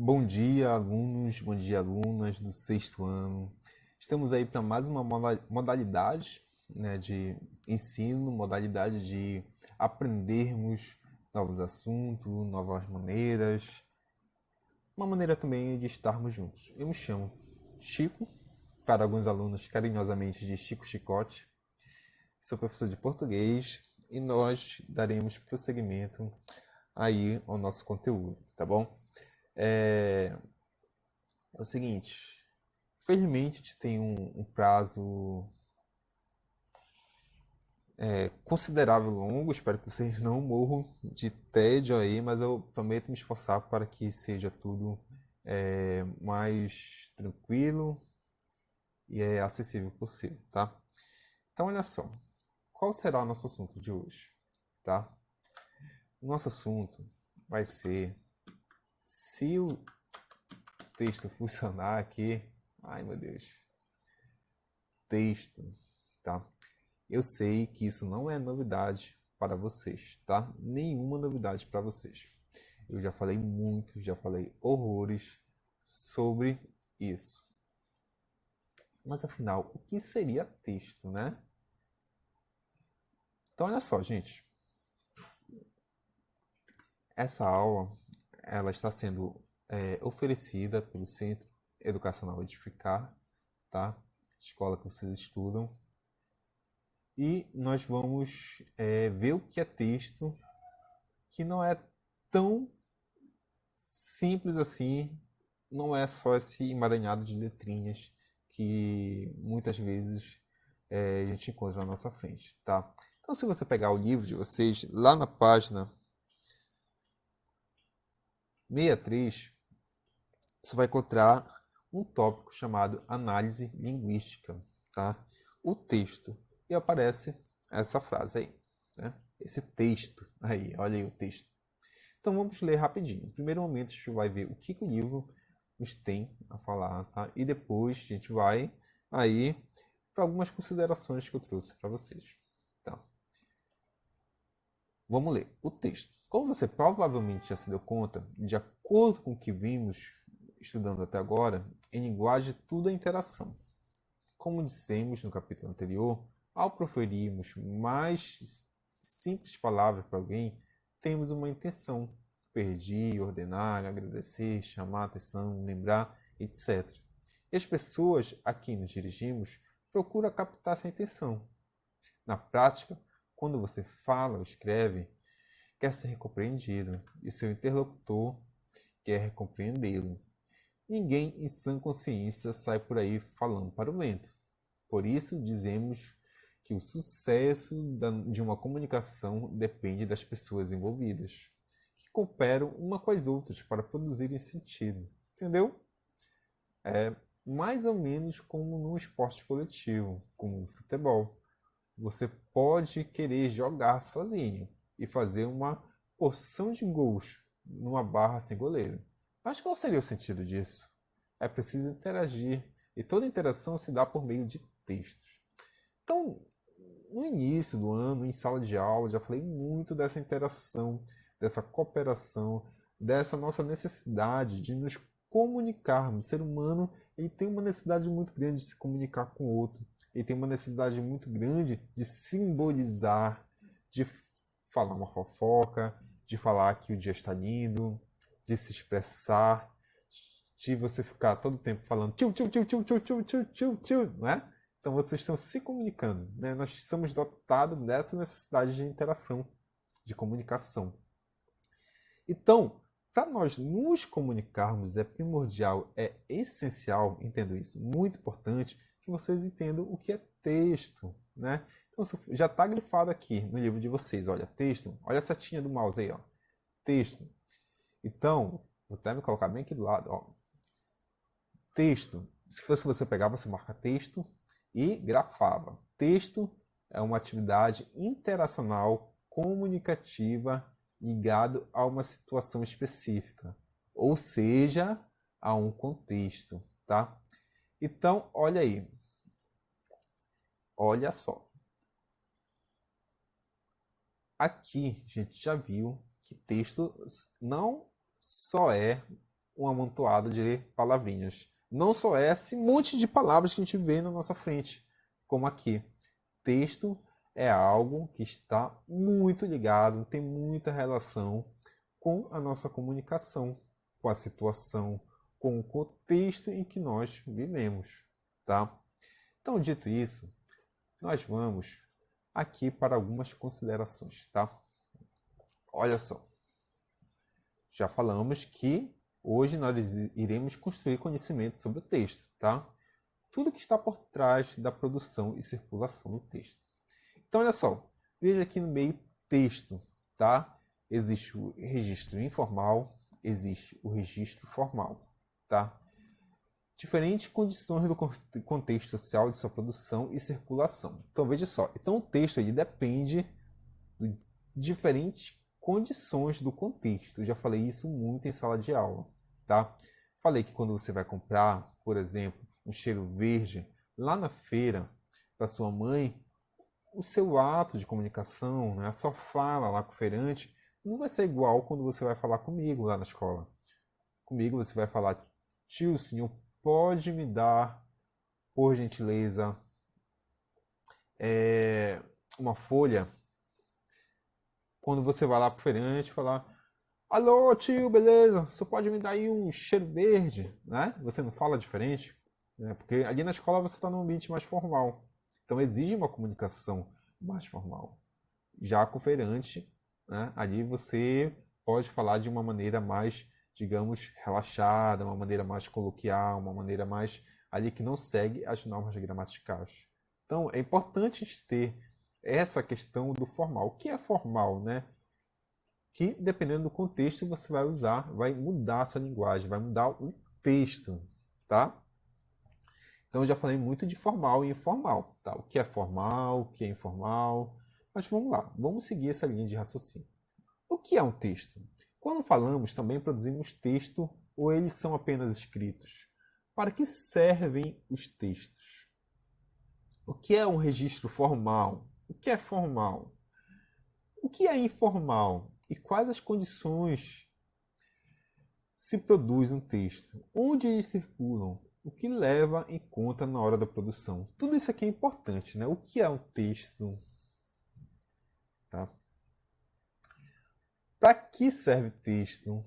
Bom dia, alunos, bom dia, alunas do sexto ano. Estamos aí para mais uma modalidade, né, de ensino, modalidade de aprendermos novos assuntos, novas maneiras, uma maneira também de estarmos juntos. Eu me chamo Chico, para alguns alunos carinhosamente de Chico Chicote, sou professor de português e nós daremos prosseguimento aí ao nosso conteúdo, tá bom? É, é o seguinte, felizmente a gente tem um prazo considerável longo, espero que vocês não morram de tédio aí, mas eu prometo me esforçar para que seja tudo mais tranquilo e acessível possível, tá? Então olha só, qual será o nosso assunto de hoje, tá? O nosso assunto vai ser se o texto funcionar aqui, ai meu Deus, texto, tá? Eu sei que isso não é novidade para vocês, tá? Nenhuma novidade para vocês. Eu já falei muito, já falei horrores sobre isso. Mas afinal, o que seria texto, né? Então olha só, gente. Essa aula, ela está sendo oferecida pelo Centro Educacional Edificar, tá? Escola que vocês estudam. E nós vamos ver o que é texto, que não é tão simples assim, não é só esse emaranhado de letrinhas que muitas vezes a gente encontra na nossa frente, tá? Então, se você pegar o livro de vocês, lá na página 63, você vai encontrar um tópico chamado análise linguística, tá? O texto. E aparece essa frase aí, né? Esse texto aí, olha aí o texto. Então vamos ler rapidinho. No primeiro momento a gente vai ver o que o livro nos tem a falar, tá? E depois a gente vai aí para algumas considerações que eu trouxe para vocês, tá? Vamos ler o texto. Como você provavelmente já se deu conta, de acordo com o que vimos estudando até agora, em linguagem tudo é interação. Como dissemos no capítulo anterior, ao proferirmos mais simples palavras para alguém, temos uma intenção: pedir, ordenar, agradecer, chamar atenção, lembrar, etc. E as pessoas a quem nos dirigimos procuram captar essa intenção. Na prática, quando você fala ou escreve, quer ser compreendido e o seu interlocutor quer compreendê-lo. Ninguém em sã consciência sai por aí falando para o vento. Por isso dizemos que o sucesso de uma comunicação depende das pessoas envolvidas, que cooperam uma com as outras para produzirem sentido. Entendeu? É mais ou menos como num esporte coletivo, como no futebol. Você pode querer jogar sozinho e fazer uma porção de gols numa barra sem goleiro. Mas qual seria o sentido disso? É preciso interagir, e toda interação se dá por meio de textos. Então, no início do ano, em sala de aula, já falei muito dessa interação, dessa cooperação, dessa nossa necessidade de nos comunicarmos. O ser humano ele tem uma necessidade muito grande de se comunicar com o outro. Ele tem uma necessidade muito grande de simbolizar, de falar uma fofoca, de falar que o dia está lindo, de se expressar, de você ficar todo o tempo falando tio, tio, tio, tio, tio, tio, tio, tio, tio, não é? Então vocês estão se comunicando, né? Nós somos dotados dessa necessidade de interação, de comunicação. Então, para nós nos comunicarmos é primordial, é essencial, entendo isso, muito importante, que vocês entendam o que é texto, né? Então, já está grifado aqui no livro de vocês, olha, texto, olha a setinha do mouse aí, ó, texto. Então, vou até me colocar bem aqui do lado, ó, texto. Se fosse você pegar, você marca texto e grafava. Texto é uma atividade interacional comunicativa ligado a uma situação específica, ou seja, a um contexto, tá? Então, olha aí. Olha só. Aqui a gente já viu que texto não só é um amontoado de palavrinhas. Não só esse monte de palavras que a gente vê na nossa frente, como aqui. Texto é algo que está muito ligado, tem muita relação com a nossa comunicação, com a situação, com o contexto em que nós vivemos, tá? Então, dito isso, nós vamos aqui para algumas considerações, tá? Olha só. Já falamos que hoje nós iremos construir conhecimento sobre o texto, tá? Tudo que está por trás da produção e circulação do texto. Então, olha só, veja aqui no meio texto, tá? Existe o registro informal, existe o registro formal, tá? Diferentes condições do contexto social de sua produção e circulação. Então, veja só, então o texto ele depende de diferentes condições do contexto. Eu já falei isso muito em sala de aula, tá? Falei que quando você vai comprar, por exemplo, um cheiro verde lá na feira para sua mãe, o seu ato de comunicação, né, a sua fala lá com o feirante, não vai ser igual quando você vai falar comigo lá na escola. Comigo você vai falar: tio, senhor, pode me dar, por gentileza, uma folha? Quando você vai lá pro feirante falar: alô, tio, beleza? Você pode me dar aí um cheiro verde, né? Você não fala diferente, né? Porque ali na escola você está num ambiente mais formal. Então exige uma comunicação mais formal. Já com o feirante, né, ali você pode falar de uma maneira mais, digamos, relaxada, uma maneira mais coloquial, uma maneira mais ali que não segue as normas gramaticais. Então é importante ter essa questão do formal. O que é formal, né? Que dependendo do contexto você vai usar, vai mudar a sua linguagem, vai mudar o texto, tá? Então eu já falei muito de formal e informal, tá? O que é formal, o que é informal. Mas vamos lá, vamos seguir essa linha de raciocínio. O que é um texto? Quando falamos, também produzimos texto ou eles são apenas escritos? Para que servem os textos? O que é um registro formal? O que é formal? O que é informal? E quais as condições se produz um texto? Onde eles circulam? O que leva em conta na hora da produção? Tudo isso aqui é importante, né? O que é um texto? Tá? Para que serve texto?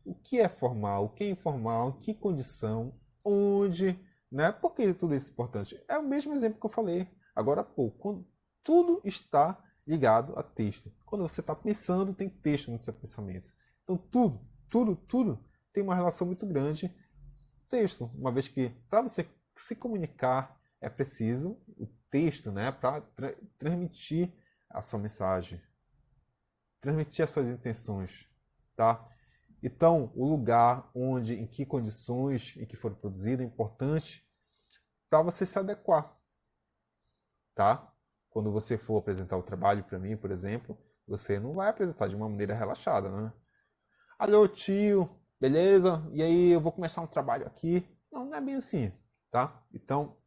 O que é formal? O que é informal? Que condição? Onde? Né? Por que tudo isso é importante? É o mesmo exemplo que eu falei agora há pouco. Quando tudo está ligado a texto. Quando você está pensando, tem texto no seu pensamento. Então tudo tem uma relação muito grande com texto. Uma vez que para você se comunicar é preciso o texto, né? Para transmitir a sua mensagem, transmitir as suas intenções, tá? Então, o lugar onde, em que condições em que for produzido é importante para você se adequar, tá? Quando você for apresentar o trabalho para mim, por exemplo, você não vai apresentar de uma maneira relaxada, né? Alô, tio, beleza? E aí, eu vou começar um trabalho aqui. Não, não é bem assim, tá? Então,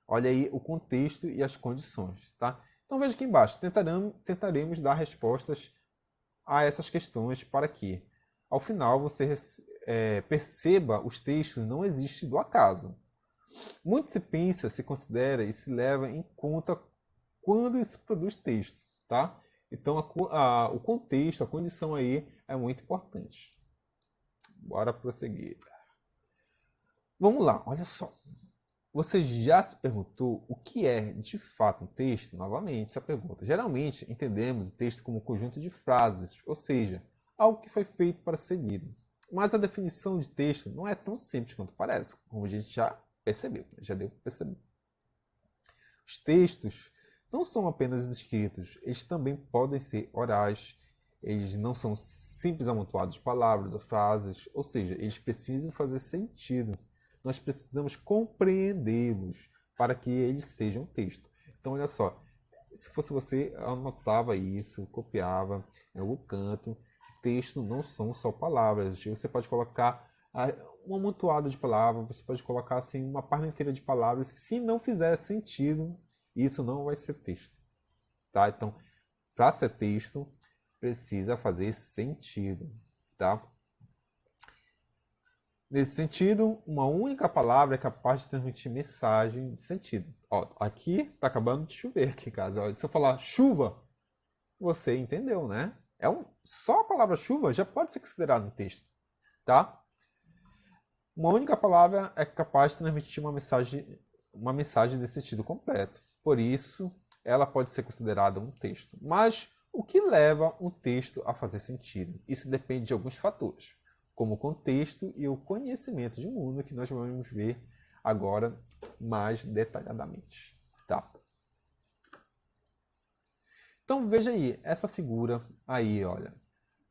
olha aí o contexto e as condições, tá? Então, veja aqui embaixo, tentaremos dar respostas a essas questões para que, ao final, você perceba os textos não existem do acaso. Muito se pensa, se considera e se leva em conta quando se produz texto, tá? Então, o contexto, a condição aí é muito importante. Bora prosseguir. Vamos lá, olha só. Você já se perguntou o que é, de fato, um texto? Novamente, essa pergunta. Geralmente, entendemos o texto como um conjunto de frases, ou seja, algo que foi feito para ser lido. Mas a definição de texto não é tão simples quanto parece, como a gente já percebeu, já deu para perceber. Os textos não são apenas escritos, eles também podem ser orais, eles não são simples amontoados de palavras ou frases, ou seja, eles precisam fazer sentido. Nós precisamos compreendê-los para que eles sejam texto. Então, olha só, se fosse você, anotava isso, copiava em algum canto. Texto não são só palavras. Você pode colocar um amontoado de palavras, você pode colocar assim, uma página inteira de palavras. Se não fizer sentido, isso não vai ser texto. Tá? Então, para ser texto, precisa fazer sentido. Tá? Nesse sentido, uma única palavra é capaz de transmitir mensagem de sentido. Ó, aqui está acabando de chover aqui em casa. Ó, se eu falar chuva, você entendeu, né? Só a palavra chuva já pode ser considerada um texto, tá? Uma única palavra é capaz de transmitir uma mensagem de sentido completo. Por isso, ela pode ser considerada um texto. Mas o que leva um texto a fazer sentido? Isso depende de alguns fatores, como o contexto e o conhecimento de mundo, que nós vamos ver agora mais detalhadamente. Tá? Então veja aí, essa figura aí, olha,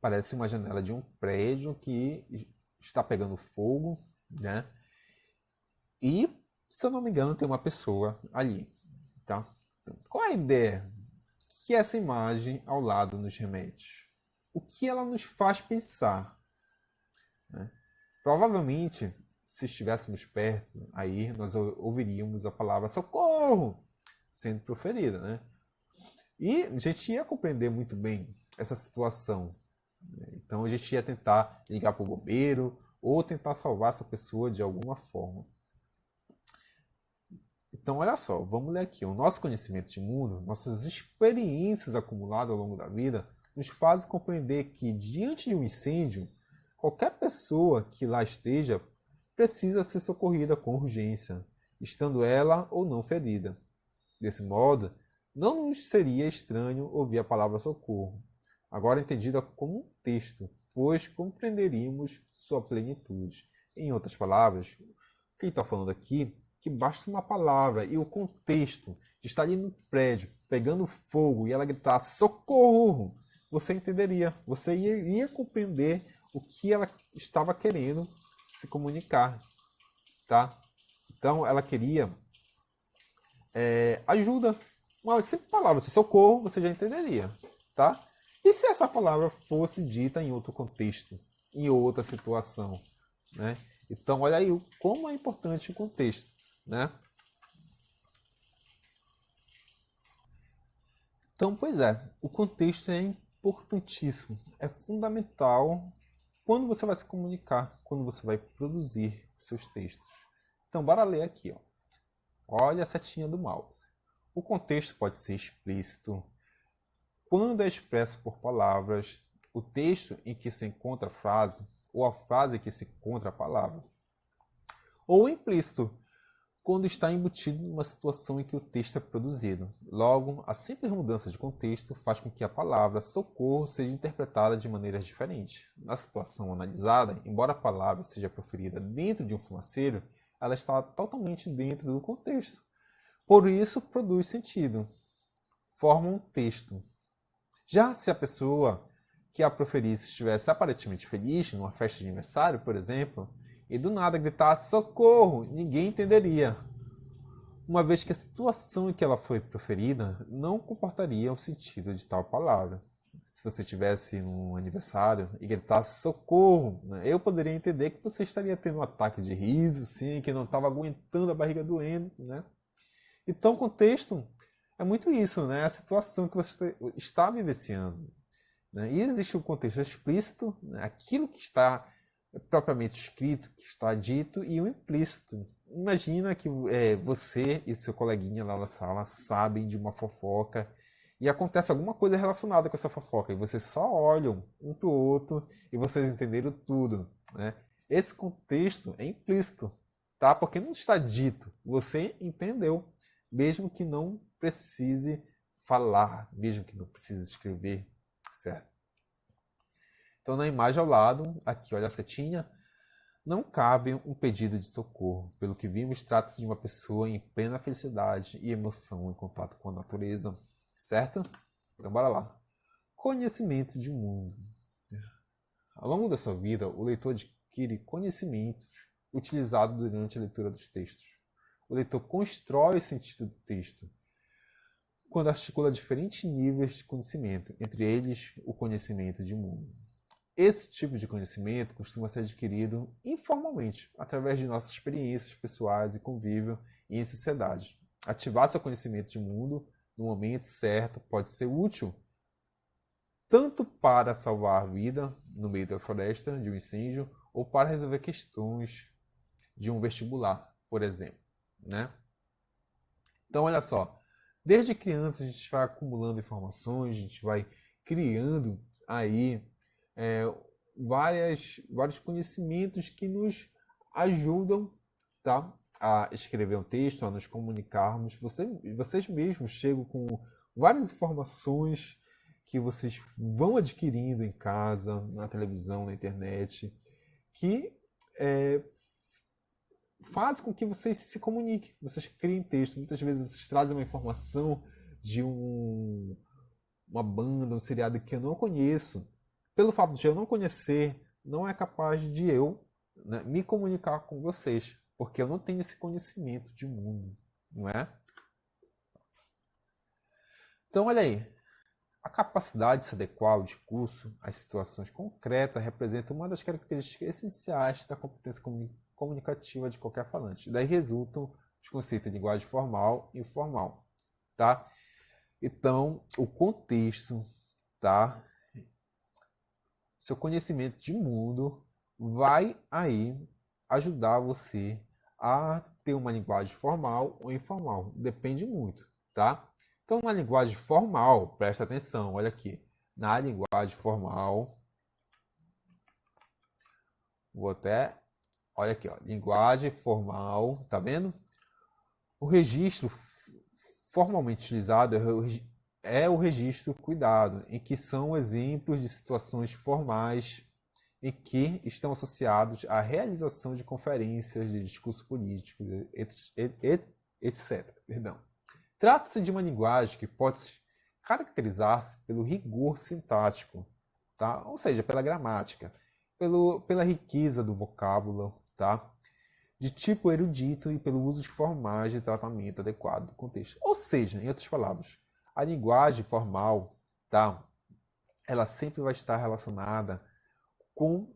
parece uma janela de um prédio que está pegando fogo, né? E, se eu não me engano, tem uma pessoa ali, tá? Qual é a ideia que essa imagem ao lado nos remete? O que ela nos faz pensar? Né? Provavelmente, se estivéssemos perto, aí nós ouviríamos a palavra socorro sendo proferida, né? E a gente ia compreender muito bem essa situação. Então a gente ia tentar ligar para o bombeiro ou tentar salvar essa pessoa de alguma forma. Então olha só, vamos ler aqui. O nosso conhecimento de mundo, nossas experiências acumuladas ao longo da vida, nos fazem compreender que diante de um incêndio, qualquer pessoa que lá esteja precisa ser socorrida com urgência, estando ela ou não ferida. Desse modo, não nos seria estranho ouvir a palavra socorro, agora entendida como um texto, pois compreenderíamos sua plenitude. Em outras palavras, o que ele está falando aqui, que basta uma palavra e o contexto de estar ali no prédio, pegando fogo, e ela gritasse socorro, você entenderia, você iria compreender o que ela estava querendo se comunicar, tá? Então, ela queria ajuda. Uma simples palavra, se socorro, você já entenderia, tá? E se essa palavra fosse dita em outro contexto, em outra situação, né? Então, olha aí como é importante o contexto, né? Então, pois é, o contexto é importantíssimo, é fundamental quando você vai se comunicar, quando você vai produzir seus textos. Então, bora ler aqui, ó. Olha a setinha do mouse. O contexto pode ser explícito, quando é expresso por palavras, o texto em que se encontra a frase, ou a frase em que se encontra a palavra. Ou implícito, quando está embutido numa situação em que o texto é produzido. Logo, a simples mudança de contexto faz com que a palavra socorro seja interpretada de maneiras diferentes. Na situação analisada, embora a palavra seja proferida dentro de um fumaceiro, ela está totalmente dentro do contexto. Por isso, produz sentido. Forma um texto. Já se a pessoa que a proferisse estivesse aparentemente feliz, numa festa de aniversário, por exemplo, e do nada gritasse socorro, ninguém entenderia, uma vez que a situação em que ela foi proferida não comportaria o sentido de tal palavra. Se você tivesse um aniversário e gritasse socorro, né, eu poderia entender que você estaria tendo um ataque de riso, sim, que não estava aguentando a barriga doendo, né? Então, o contexto é muito isso, né? A situação que você está vivenciando. Né? E existe o contexto explícito, né? Aquilo que está propriamente escrito, que está dito, e o implícito. Imagina que você e seu coleguinha lá na sala sabem de uma fofoca e acontece alguma coisa relacionada com essa fofoca e vocês só olham um para o outro e vocês entenderam tudo. Né? Esse contexto é implícito, tá? Porque não está dito. Você entendeu, mesmo que não precise falar, mesmo que não precise escrever, certo? Então, na imagem ao lado, aqui olha a setinha, não cabe um pedido de socorro. Pelo que vimos, trata-se de uma pessoa em plena felicidade e emoção em contato com a natureza, certo? Então, bora lá. Conhecimento de mundo. Ao longo da sua vida, o leitor adquire conhecimentos utilizados durante a leitura dos textos. O leitor constrói o sentido do texto quando articula diferentes níveis de conhecimento, entre eles o conhecimento de mundo. Esse tipo de conhecimento costuma ser adquirido informalmente, através de nossas experiências pessoais e convívio em sociedade. Ativar seu conhecimento de mundo no momento certo pode ser útil tanto para salvar a vida no meio da floresta de um incêndio ou para resolver questões de um vestibular, por exemplo, né? Então, olha só, desde criança a gente vai acumulando informações, a gente vai criando aí é, vários conhecimentos que nos ajudam, tá, a escrever um texto, a nos comunicarmos. Vocês mesmos chegam com várias informações que vocês vão adquirindo em casa, na televisão, na internet, que é, faz com que vocês se comuniquem, vocês criem texto. Muitas vezes vocês trazem uma informação de uma banda, um seriado que eu não conheço. Pelo fato de eu não conhecer, não é capaz de eu, né, me comunicar com vocês, porque eu não tenho esse conhecimento de mundo, não é? Então, olha aí. A capacidade de se adequar ao discurso às situações concretas representa uma das características essenciais da competência comunicativa de qualquer falante. Daí resultam os conceitos de linguagem formal e informal, tá? Então, o contexto, tá? Seu conhecimento de mundo vai aí ajudar você a ter uma linguagem formal ou informal. Depende muito, tá? Então, na linguagem formal, presta atenção, olha aqui. Na linguagem formal, vou até, olha aqui, ó, linguagem formal, tá vendo? O registro formalmente utilizado é o registro cuidado, em que são exemplos de situações formais e que estão associados à realização de conferências, de discurso político, etc. Perdão. Trata-se de uma linguagem que pode caracterizar-se pelo rigor sintático, tá? Ou seja, pela gramática, pela riqueza do vocábulo, tá? De tipo erudito e pelo uso de formais de tratamento adequado do contexto. Ou seja, em outras palavras, a linguagem formal, tá? Ela sempre vai estar relacionada com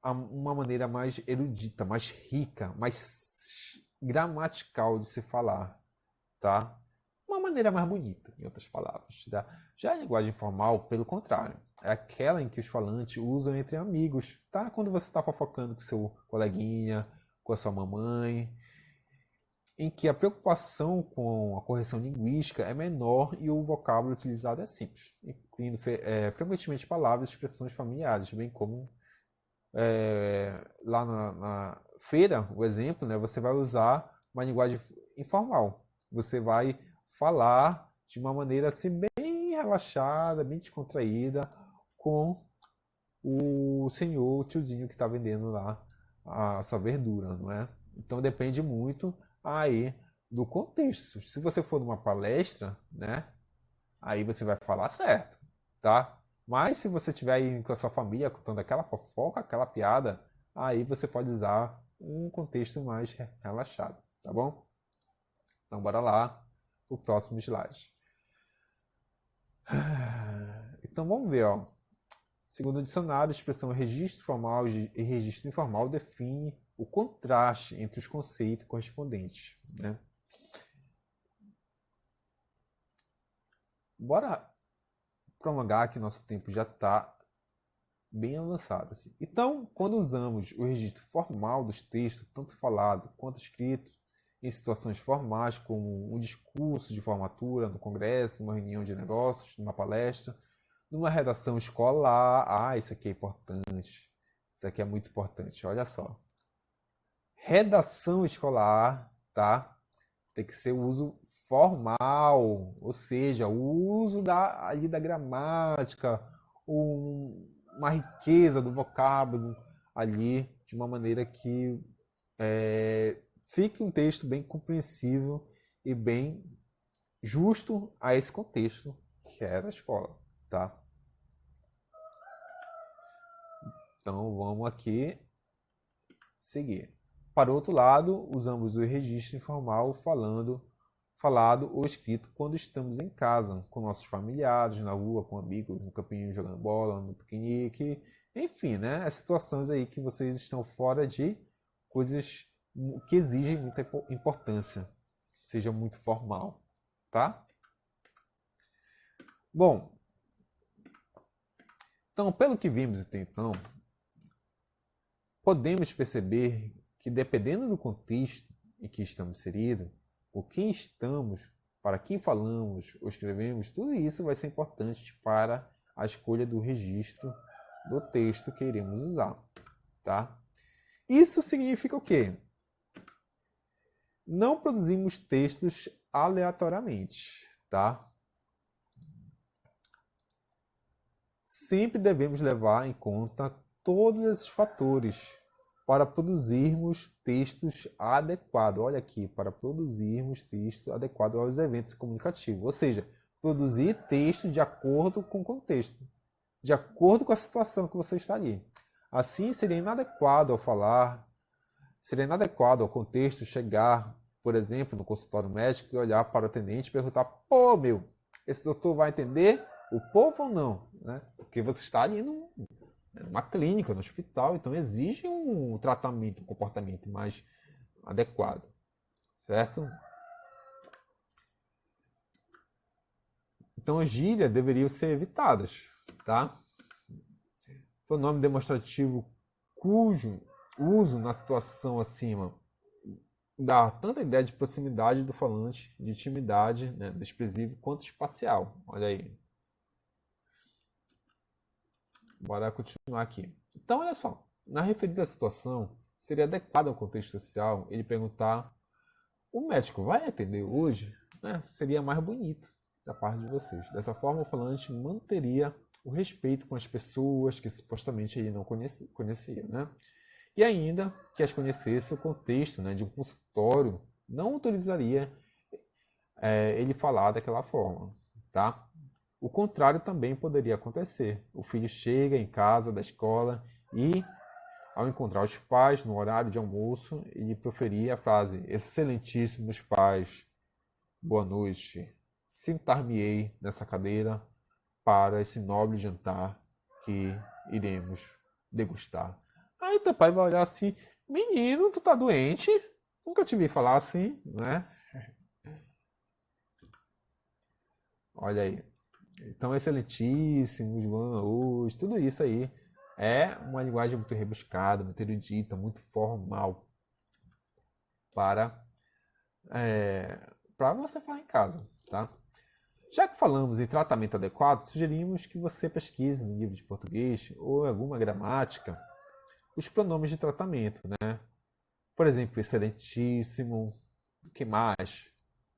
uma maneira mais erudita, mais rica, mais gramatical de se falar, tá? Uma maneira mais bonita, em outras palavras. Tá? Já a linguagem formal, pelo contrário, é aquela em que os falantes usam entre amigos, tá? Quando você está fofocando com seu coleguinha, com a sua mamãe, em que a preocupação com a correção linguística é menor e o vocábulo utilizado é simples, incluindo frequentemente palavras e expressões familiares, bem como lá na feira, o exemplo, né, você vai usar uma linguagem informal. Você vai falar de uma maneira assim bem relaxada, bem descontraída com o senhor, o tiozinho que está vendendo lá a sua verdura, não é? Então depende muito aí do contexto. Se você for numa palestra, né, aí você vai falar certo, tá? Mas se você estiver aí com a sua família contando aquela fofoca, aquela piada, aí você pode usar um contexto mais relaxado, tá bom? Então bora lá, o próximo slide. Então vamos ver, ó. Segundo o dicionário, a expressão registro formal e registro informal define o contraste entre os conceitos correspondentes, né? Bora prolongar que nosso tempo já está bem avançado. Assim. Então, quando usamos o registro formal dos textos, tanto falado quanto escrito, em situações formais, como um discurso de formatura no congresso, numa reunião de negócios, numa palestra, numa redação escolar. Ah, isso aqui é importante. Isso aqui é muito importante. Olha só. Redação escolar, tá? Tem que ser o uso formal, ou seja, o uso ali da gramática, uma riqueza do vocábulo ali, de uma maneira que fique um texto bem compreensível e bem justo a esse contexto que é da escola, tá? Então vamos aqui seguir. Para o outro lado, usamos o registro informal falado ou escrito quando estamos em casa, com nossos familiares, na rua, com amigos, no campinho jogando bola, no piquenique, enfim, né? As situações aí que vocês estão fora de coisas que exigem muita importância, seja muito formal, tá? Bom, então, pelo que vimos até então, podemos perceber que, dependendo do contexto em que estamos inseridos, o quem estamos, para quem falamos ou escrevemos, tudo isso vai ser importante para a escolha do registro do texto que iremos usar, tá? Isso significa o quê? Não produzimos textos aleatoriamente, tá? Sempre devemos levar em conta todos esses fatores para produzirmos textos adequados. Olha aqui, para produzirmos textos adequados aos eventos comunicativos. Ou seja, produzir texto de acordo com o contexto, de acordo com a situação que você está ali. Assim, seria inadequado ao falar, seria inadequado ao contexto chegar, por exemplo, no consultório médico e olhar para o atendente e perguntar: pô, meu, esse doutor vai atender o povo ou não? Né? Porque você está ali numa clínica, no hospital, então exige um tratamento, um comportamento mais adequado, certo? Então, as gírias deveriam ser evitadas, tá? Pronome demonstrativo cujo uso na situação acima dá tanta ideia de proximidade do falante, de intimidade, né, desprezível, quanto espacial. Olha aí. Bora continuar aqui. Então, olha só. Na referida situação, seria adequado ao contexto social ele perguntar: o médico vai atender hoje? Né? Seria mais bonito da parte de vocês. Dessa forma, o falante manteria o respeito com as pessoas que supostamente ele não conhecia, né? E ainda que as conhecesse, o contexto, né, de um consultório não autorizaria ele falar daquela forma, tá? O contrário também poderia acontecer. O filho chega em casa da escola e, ao encontrar os pais no horário de almoço, ele proferia a frase: excelentíssimos pais, boa noite. Sentar-me-ei nessa cadeira para esse nobre jantar que iremos degustar. Aí teu pai vai olhar assim: menino, tu tá doente? Nunca te vi falar assim, né? Olha aí. Então, excelentíssimo, João, hoje, tudo isso aí é uma linguagem muito rebuscada, muito erudita, muito formal para, para você falar em casa, tá? Já que falamos em tratamento adequado, sugerimos que você pesquise no livro de português ou em alguma gramática os pronomes de tratamento, né? Por exemplo, excelentíssimo, o que mais?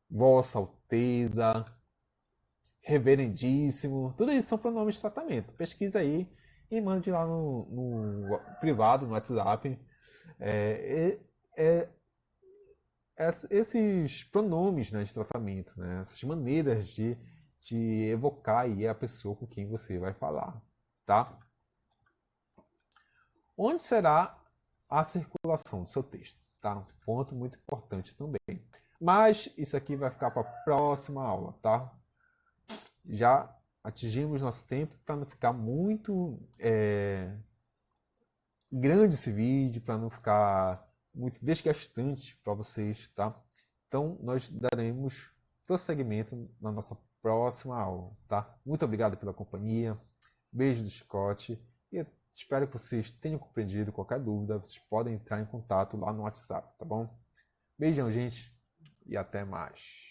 Vossa Alteza, reverendíssimo, tudo isso são pronomes de tratamento. Pesquisa aí e mande lá no privado, no WhatsApp. É, é, esses pronomes, né, de tratamento, né, essas maneiras de evocar aí a pessoa com quem você vai falar, tá? Onde será a circulação do seu texto? Tá? Um ponto muito importante também. Mas isso aqui vai ficar para a próxima aula, tá? Já atingimos nosso tempo para não ficar muito grande esse vídeo, para não ficar muito desgastante para vocês, tá? Então, nós daremos prosseguimento na nossa próxima aula, tá? Muito obrigado pela companhia. Beijo do Chicote e espero que vocês tenham compreendido. Qualquer dúvida, vocês podem entrar em contato lá no WhatsApp, tá bom? Beijão, gente, e até mais.